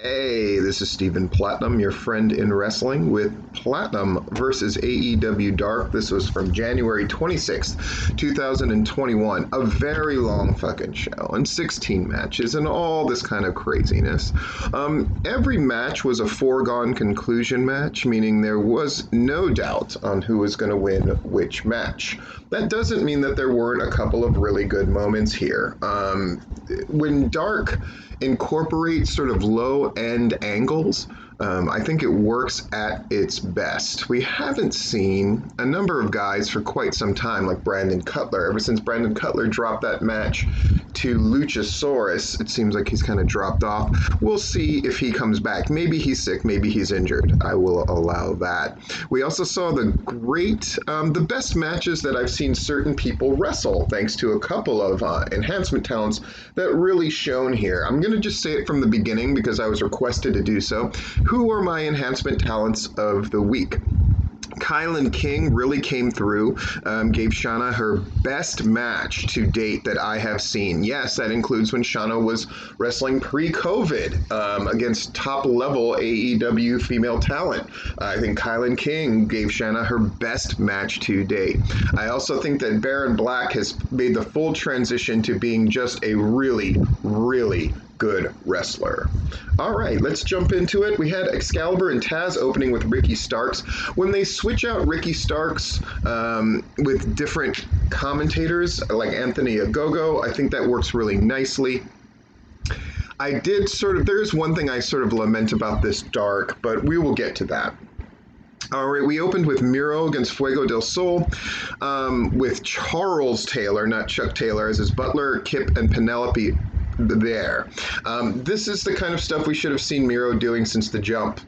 Hey, this is Stephen Platinum, your friend in wrestling, with Platinum versus AEW Dark. This was from January 26th, 2021. A very long fucking show, and 16 matches, and all this kind of craziness. Every match was a foregone conclusion match, meaning there was no doubt on who was going to win which match. That doesn't mean that there weren't a couple of really good moments here. When Dark incorporates sort of low-end angles, I think it works at its best. We haven't seen a number of guys for quite some time, like Brandon Cutler. Ever since Brandon Cutler dropped that match to Luchasaurus, it seems like he's kind of dropped off. We'll see if he comes back. Maybe he's sick, maybe he's injured. I will allow that. We also saw the best matches that I've seen certain people wrestle, thanks to a couple of enhancement talents that really shone here. I'm going to just say it from the beginning because I was requested to do so. Who are my enhancement talents of the week? Kylan King really came through, gave Shanna her best match to date that I have seen. Yes, that includes when Shanna was wrestling pre-COVID against top-level AEW female talent. I think Kylan King gave Shanna her best match to date. I also think that Baron Black has made the full transition to being just a really, really good wrestler. All right, let's jump into it. We had Excalibur and Taz opening with Ricky Starks. When they switch out Ricky Starks with different commentators like Anthony Ogogo, I think that works really nicely. There's one thing I sort of lament about this Dark, but we will get to that. All right, we opened with Miro against Fuego del Sol, with Charles Taylor, not Chuck Taylor, as his butler, Kip, and Penelope there. This is the kind of stuff we should have seen Miro doing since the jump.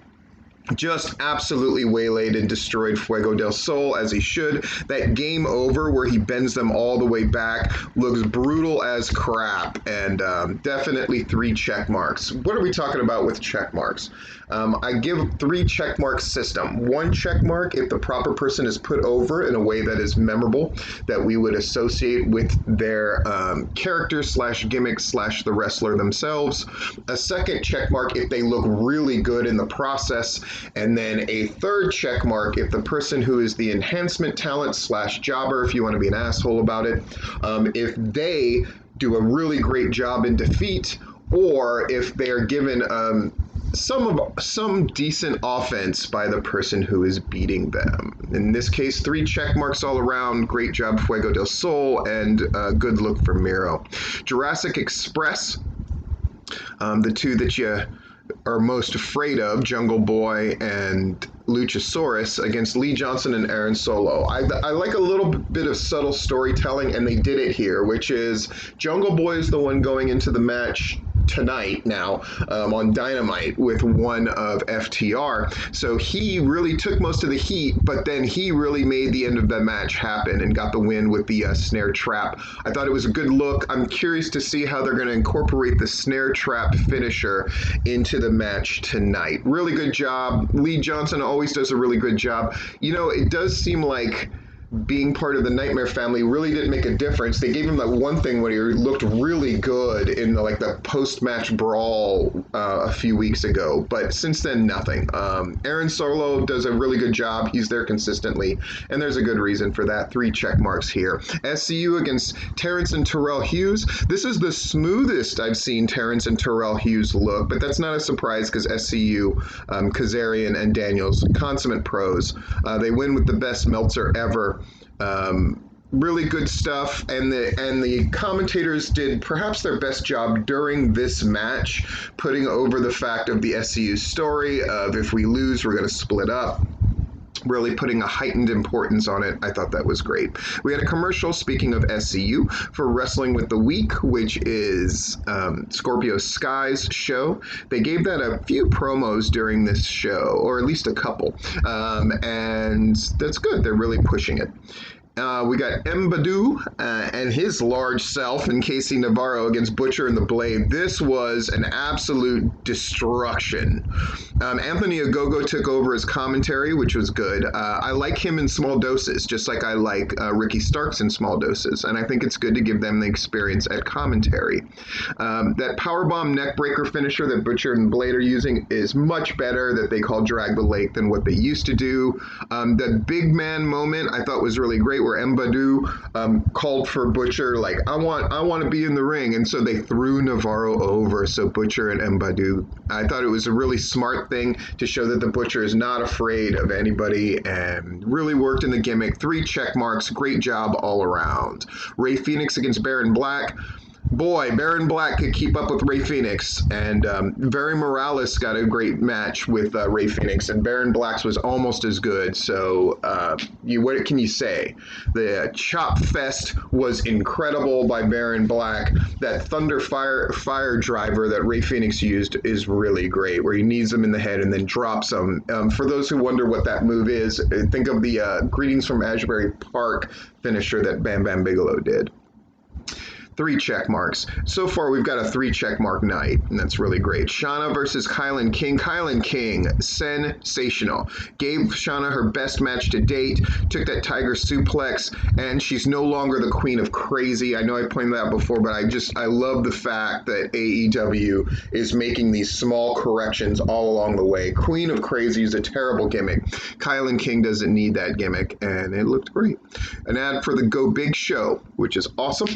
Just absolutely waylaid and destroyed Fuego del Sol, as he should. That game over where he bends them all the way back looks brutal as crap, and definitely 3 check marks. What are we talking about with check marks? I give 3 check mark system. 1 check mark if the proper person is put over in a way that is memorable, that we would associate with their character / gimmick / the wrestler themselves. A second check mark if they look really good in the process. And then a 3rd check mark if the person who is the enhancement talent / jobber, if you want to be an asshole about it, if they do a really great job in defeat, or if they are given some decent offense by the person who is beating them. In this case, 3 check marks all around. Great job, Fuego del Sol, and good look for Miro. Jurassic Express, the two that you are most afraid of, Jungle Boy and Luchasaurus, against Lee Johnson and Aaron Solo. I like a little bit of subtle storytelling, and they did it here, which is Jungle Boy is the one going into the match tonight now on Dynamite with one of FTR. So he really took most of the heat, but then he really made the end of the match happen and got the win with the snare trap. I thought it was a good look. I'm curious to see how they're going to incorporate the snare trap finisher into the match tonight. Really good job. Lee Johnson always does a really good job. You know, it does seem like being part of the Nightmare family really didn't make a difference. They gave him that one thing when he looked really good in the post-match brawl a few weeks ago, but since then, nothing. Aaron Solo does a really good job. He's there consistently, and there's a good reason for that. 3 check marks here. SCU against Terrence and Terrell Hughes. This is the smoothest I've seen Terrence and Terrell Hughes look, but that's not a surprise because SCU, Kazarian, and Daniels, consummate pros. They win with the best Meltzer ever. Really good stuff, and the commentators did perhaps their best job during this match, putting over the fact of the SCU story of if we lose, we're going to split up. Really putting a heightened importance on it. I thought that was great. We had a commercial, speaking of SCU, for Wrestling with the Week, which is Scorpio Sky's show. They gave that a few promos during this show, or at least a couple, and that's good. They're really pushing it. We got Mbadu and his large self and Casey Navarro against Butcher and the Blade. This was an absolute destruction. Anthony Ogogo took over as commentary, which was good. I like him in small doses, just like I like Ricky Starks in small doses, and I think it's good to give them the experience at commentary. That powerbomb neckbreaker finisher that Butcher and Blade are using is much better, that they call Drag the Lake, than what they used to do. The big man moment I thought was really great, where Mbadu called for Butcher, like, I want to be in the ring, and so they threw Navarro over, so Butcher and Mbadu. I thought it was a really smart thing to show that the Butcher is not afraid of anybody, and really worked in the gimmick. 3 check marks, great job all around. Ray Phoenix against Baron Black. Boy, Baron Black could keep up with Ray Phoenix, and Barry Morales got a great match with Ray Phoenix, and Baron Black's was almost as good. So, what can you say? The Chop Fest was incredible by Baron Black. That Thunder Fire driver that Ray Phoenix used is really great, where he knees him in the head and then drops him. For those who wonder what that move is, think of the Greetings from Asbury Park finisher that Bam Bam Bigelow did. 3 check marks. So far, we've got a 3 check mark night, and that's really great. Shanna versus Kylan King. Kylan King, sensational. Gave Shanna her best match to date, took that tiger suplex, and she's no longer the queen of crazy. I know I pointed that out before, but I love the fact that AEW is making these small corrections all along the way. Queen of crazy is a terrible gimmick. Kylan King doesn't need that gimmick, and it looked great. An ad for the Go Big show, which is awesome.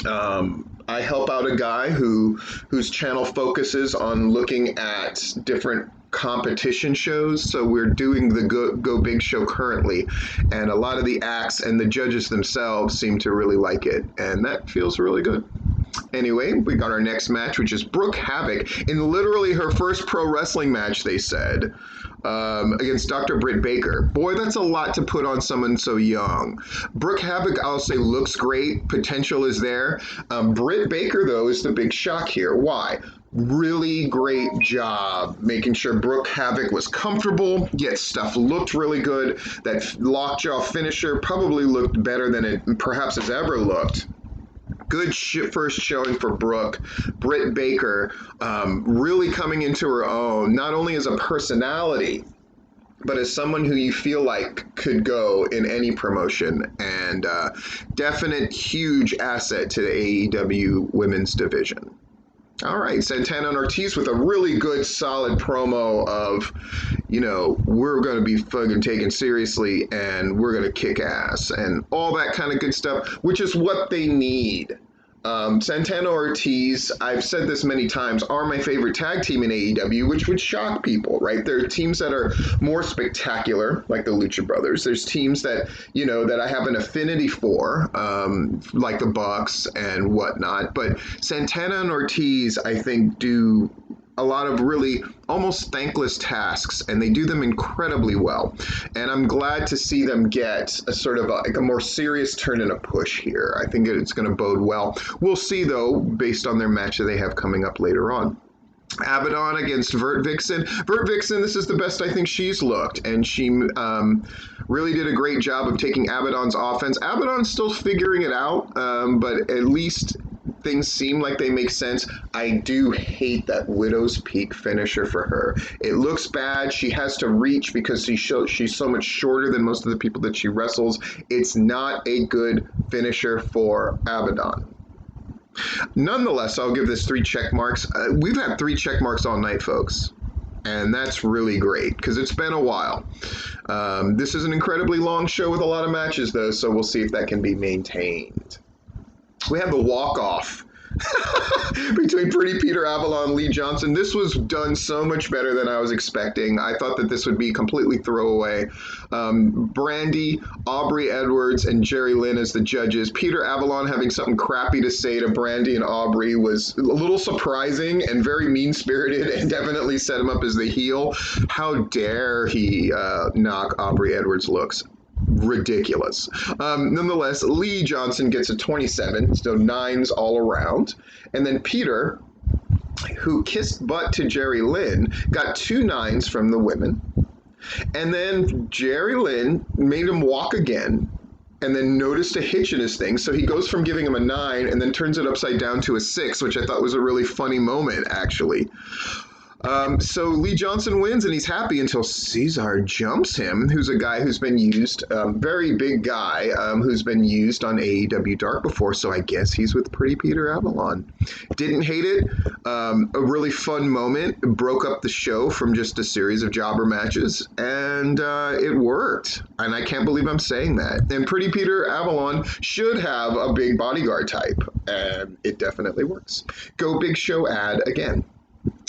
I help out a guy whose channel focuses on looking at different competition shows, so we're doing the Go Big show currently, and a lot of the acts and the judges themselves seem to really like it, and that feels really good. Anyway, we got our next match, which is Brooke Havoc in literally her first pro wrestling match, they said, against Dr. Britt Baker. Boy, that's a lot to put on someone so young. Brooke Havoc, I'll say, looks great. Potential is there. Britt Baker, though, is the big shock here. Why? Really great job making sure Brooke Havoc was comfortable, yet stuff looked really good. That lockjaw finisher probably looked better than it perhaps has ever looked. Good first showing for Brooke. Britt Baker really coming into her own, not only as a personality, but as someone who you feel like could go in any promotion, and definite huge asset to the AEW women's division. All right, Santana and Ortiz with a really good, solid promo of, we're going to be fucking taken seriously and we're going to kick ass and all that kind of good stuff, which is what they need. Santana Ortiz, I've said this many times, are my favorite tag team in AEW, which would shock people, right? There are teams that are more spectacular, like the Lucha Brothers. There's teams that, that I have an affinity for, like the Bucks and whatnot. But Santana and Ortiz, I think, do a lot of really almost thankless tasks, and they do them incredibly well. And I'm glad to see them get a sort of a more serious turn and a push here. I think it's going to bode well. We'll see, though, based on their match that they have coming up later on. Abaddon against Vert Vixen. Vert Vixen, this is the best I think she's looked, and she really did a great job of taking Abaddon's offense. Abaddon's still figuring it out, but at least things seem like they make sense. I do hate that Widow's Peak finisher for her. It looks bad. She has to reach because she's so much shorter than most of the people that she wrestles. It's not a good finisher for Abaddon. Nonetheless, I'll give this 3 check marks. We've had 3 check marks all night, folks. And that's really great because it's been a while. This is an incredibly long show with a lot of matches, though, so we'll see if that can be maintained. We have the walk-off between Pretty Peter Avalon and Lee Johnson. This was done so much better than I was expecting. I thought that this would be completely throwaway. Brandy, Aubrey Edwards, and Jerry Lynn as the judges. Peter Avalon having something crappy to say to Brandy and Aubrey was a little surprising and very mean-spirited, and definitely set him up as the heel. How dare he knock Aubrey Edwards' looks? Ridiculous. Nonetheless, Lee Johnson gets a 27, so 9s all around. And then Peter, who kissed butt to Jerry Lynn, got 2 9s from the women. And then Jerry Lynn made him walk again and then noticed a hitch in his thing. So he goes from giving him a 9 and then turns it upside down to a 6, which I thought was a really funny moment, actually. So Lee Johnson wins, and he's happy until Cesar jumps him, who's a guy who's been used, very big guy, who's been used on AEW Dark before, so I guess he's with Pretty Peter Avalon. Didn't hate it. A really fun moment. It broke up the show from just a series of jobber matches, and it worked. And I can't believe I'm saying that. And Pretty Peter Avalon should have a big bodyguard type, and it definitely works. Go Big Show ad again.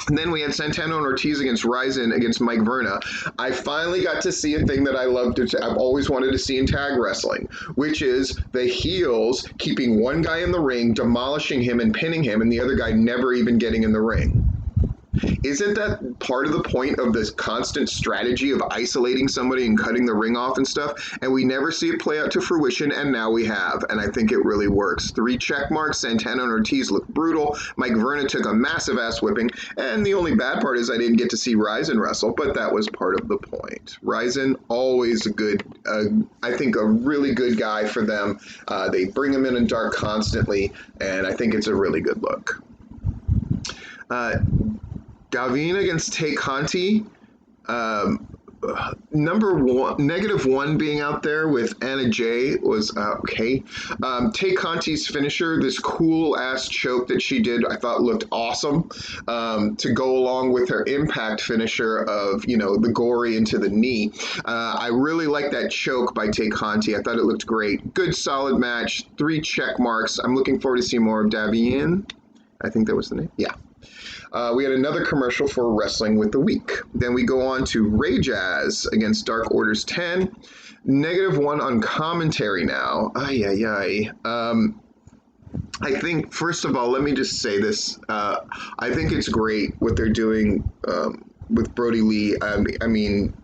And then we had Santana and Ortiz against Ryzen against Mike Verna. I finally got to see a thing that I've always wanted to see in tag wrestling, which is the heels keeping one guy in the ring, demolishing him and pinning him, and the other guy never even getting in the ring. Isn't that part of the point of this constant strategy of isolating somebody and cutting the ring off and stuff? And we never see it play out to fruition, and now we have, and I think it really works. 3 check marks. Santana and Ortiz look brutal. Mike Verna took a massive ass whipping, and the only bad part is I didn't get to see Ryzen wrestle, but that was part of the point. Ryzen, always a good, I think a really good guy for them. They bring him in Dark constantly, and I think it's a really good look. Davina against Tay Conti. -1 being out there with Anna Jay was okay. Tay Conti's finisher, this cool ass choke that she did, I thought looked awesome, to go along with her impact finisher of, the gory into the knee. I really like that choke by Tay Conti. I thought it looked great. Good solid match, 3 check marks. I'm looking forward to see more of Davian. I think that was the name. Yeah. We had another commercial for Wrestling with the Week. Then we go on to Ray Jazz against Dark Orders 10. -1 on commentary now. I think, first of all, let me just say this. I think it's great what they're doing with Brody Lee. I mean,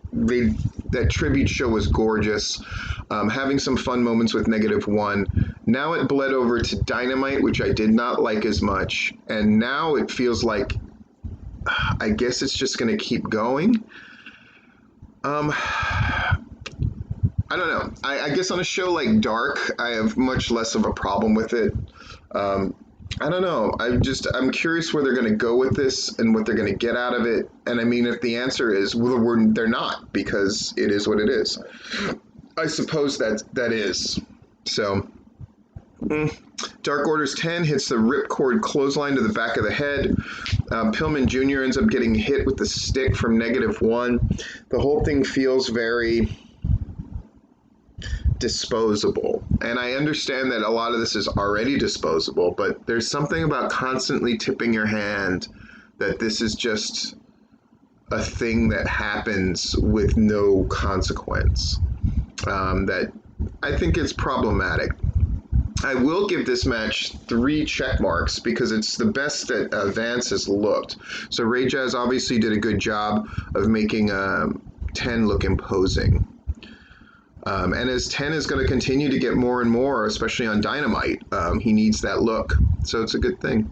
that tribute show was gorgeous. Having some fun moments with -1. Now it bled over to Dynamite, which I did not like as much. And now it feels like, I guess it's just going to keep going. I don't know. I guess on a show like Dark, I have much less of a problem with it. I don't know. I'm curious where they're going to go with this and what they're going to get out of it. And I mean, if the answer is, well, they're not, because it is what it is. I suppose that is. So, Dark Orders 10 hits the ripcord clothesline to the back of the head. Pillman Jr. ends up getting hit with the stick from -1. The whole thing feels very disposable. And I understand that a lot of this is already disposable, but there's something about constantly tipping your hand that this is just a thing that happens with no consequence. That I think is problematic. I will give this match 3 check marks because it's the best that Vance has looked. So Ray Jazz obviously did a good job of making 10 look imposing. And as 10 is going to continue to get more and more, especially on Dynamite, he needs that look. So it's a good thing.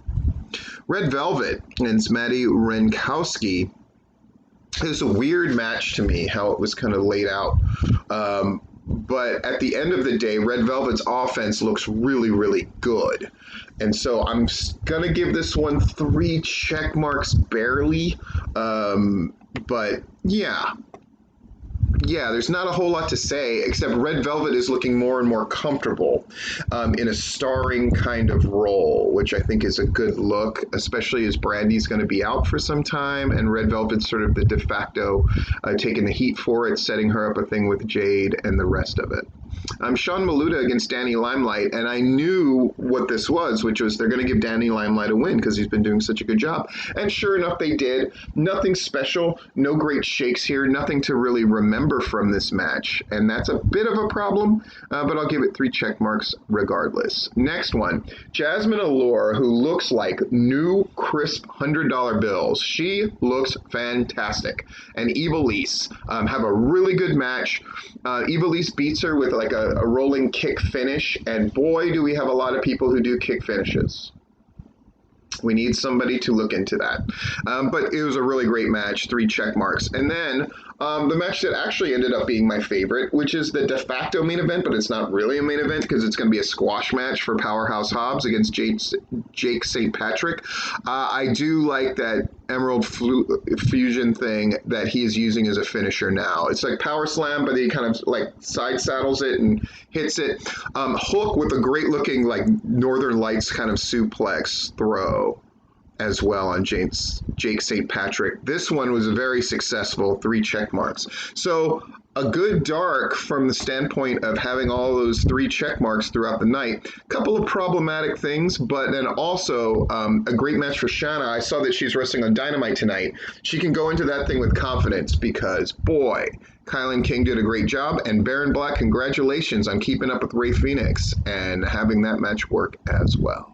Red Velvet and Maddie Renkowski. It was a weird match to me, how it was kind of laid out. But at the end of the day, Red Velvet's offense looks really, really good. And so I'm going to give this one 3 check marks barely. But yeah. Yeah, there's not a whole lot to say, except Red Velvet is looking more and more comfortable in a starring kind of role, which I think is a good look, especially as Brandy's going to be out for some time, and Red Velvet's sort of the de facto taking the heat for it, setting her up a thing with Jade and the rest of it. Sean Maluta against Danny Limelight, and I knew what this was, which was they're going to give Danny Limelight a win because he's been doing such a good job. And sure enough, they did. Nothing special, no great shakes here, nothing to really remember from this match, and that's a bit of a problem, but I'll give it 3 check marks regardless. Next one, Jasmine Allure, who looks like new crisp $100 bills. She looks fantastic. And Ivelisse have a really good match. Ivelisse beats her with like a rolling kick finish, and boy, do we have a lot of people who do kick finishes. We need somebody to look into that. But it was a really great match, 3 check marks. And then the match that actually ended up being my favorite, which is the de facto main event, but it's not really a main event because it's going to be a squash match for Powerhouse Hobbs against Jake St. Patrick. I do like that Emerald Fusion thing that he is using as a finisher now. It's like Power Slam, but he kind of like side saddles it and hits it. Hook with a great looking like Northern Lights kind of suplex throw as well on Jake St. Patrick. This one was very successful, 3 check marks. So a good Dark from the standpoint of having all those 3 check marks throughout the night. A couple of problematic things, but then also a great match for Shanna. I saw that she's wrestling on Dynamite tonight. She can go into that thing with confidence because, boy, Kylan King did a great job, and Baron Black, congratulations on keeping up with Ray Phoenix and having that match work as well.